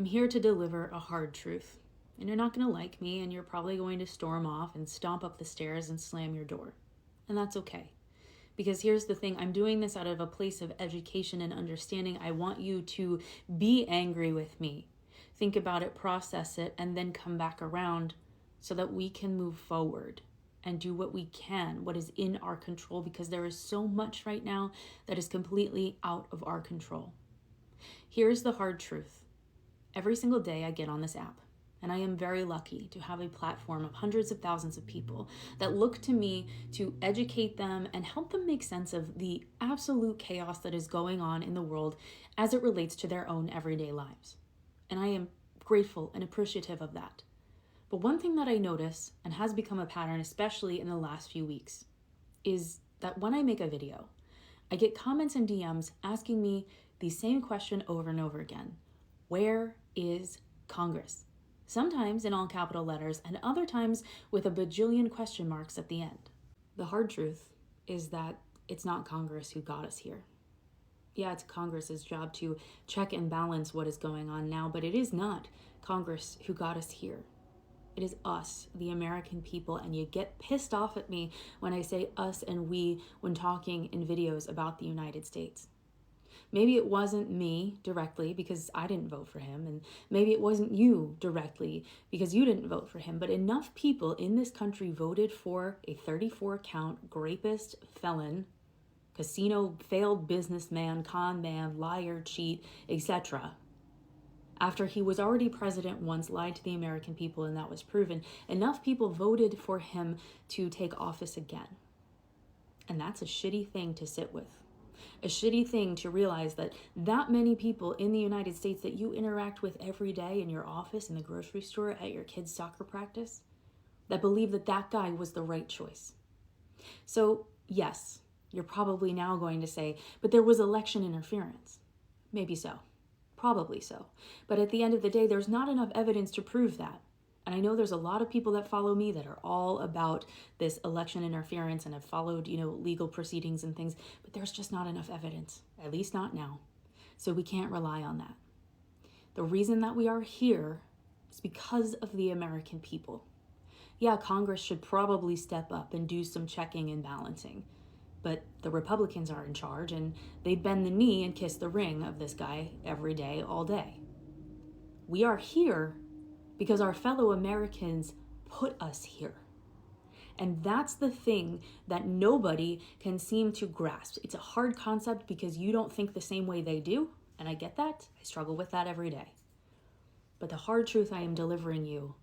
I'm here to deliver a hard truth. And you're not going to like me, and you're probably going to storm off and stomp up the stairs and slam your door. And that's okay. Because here's the thing, I'm doing this out of a place of education and understanding. I want you to be angry with me. Think about it, process it, and then come back around so that we can move forward and do what we can, what is in our control, because there is so much right now that is completely out of our control. Here's the hard truth. Every single day I get on this app, and I am very lucky to have a platform of hundreds of thousands of people that look to me to educate them and help them make sense of the absolute chaos that is going on in the world as it relates to their own everyday lives. And I am grateful and appreciative of that. But one thing that I notice, and has become a pattern, especially in the last few weeks, is that when I make a video, I get comments and DMs asking me the same question over and over again. Where is Congress? Sometimes in all capital letters, and other times with a bajillion question marks at the end. The hard truth is that it's not Congress who got us here. Yeah, it's Congress's job to check and balance what is going on now, but it is not Congress who got us here. It is us, the American people, and you get pissed off at me when I say us and we when talking in videos about the United States. Maybe it wasn't me directly because I didn't vote for him, and maybe it wasn't you directly because you didn't vote for him, but enough people in this country voted for a 34-count rapist, felon, casino failed businessman, con man, liar, cheat, etc. After he was already president once, lied to the American people, and that was proven, enough people voted for him to take office again. And that's a shitty thing to sit with. A shitty thing to realize that many people in the United States that you interact with every day in your office, in the grocery store, at your kids' soccer practice, that believe that guy was the right choice. So, yes, you're probably now going to say, but there was election interference. Maybe so. Probably so. But at the end of the day, there's not enough evidence to prove that. And I know there's a lot of people that follow me that are all about this election interference and have followed, legal proceedings and things, but there's just not enough evidence, at least not now. So we can't rely on that. The reason that we are here is because of the American people. Yeah, Congress should probably step up and do some checking and balancing. But the Republicans are in charge, and they bend the knee and kiss the ring of this guy every day, all day. We are here because our fellow Americans put us here. And that's the thing that nobody can seem to grasp. It's a hard concept because you don't think the same way they do, and I get that. I struggle with that every day. But the hard truth I am delivering you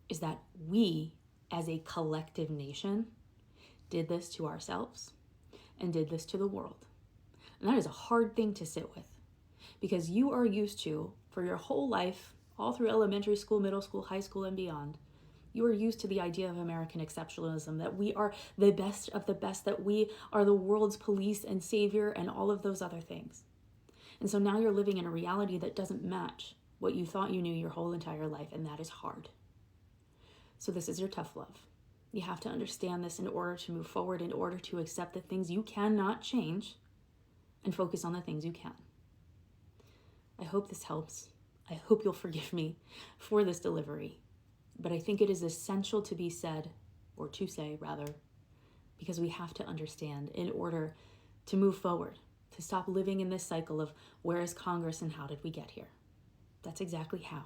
is that we, as a collective nation, did this to ourselves and did this to the world. And that is a hard thing to sit with because you are used to, for your whole life, all through elementary school, middle school, high school, and beyond, you are used to the idea of American exceptionalism, that we are the best of the best, that we are the world's police and savior and all of those other things. And so now you're living in a reality that doesn't match what you thought you knew your whole entire life, and that is hard. So this is your tough love. You have to understand this in order to move forward, in order to accept the things you cannot change and focus on the things you can. I hope this helps. I hope you'll forgive me for this delivery. But I think it is essential to be said, or to say rather, because we have to understand in order to move forward, to stop living in this cycle of where is Congress and how did we get here? That's exactly how.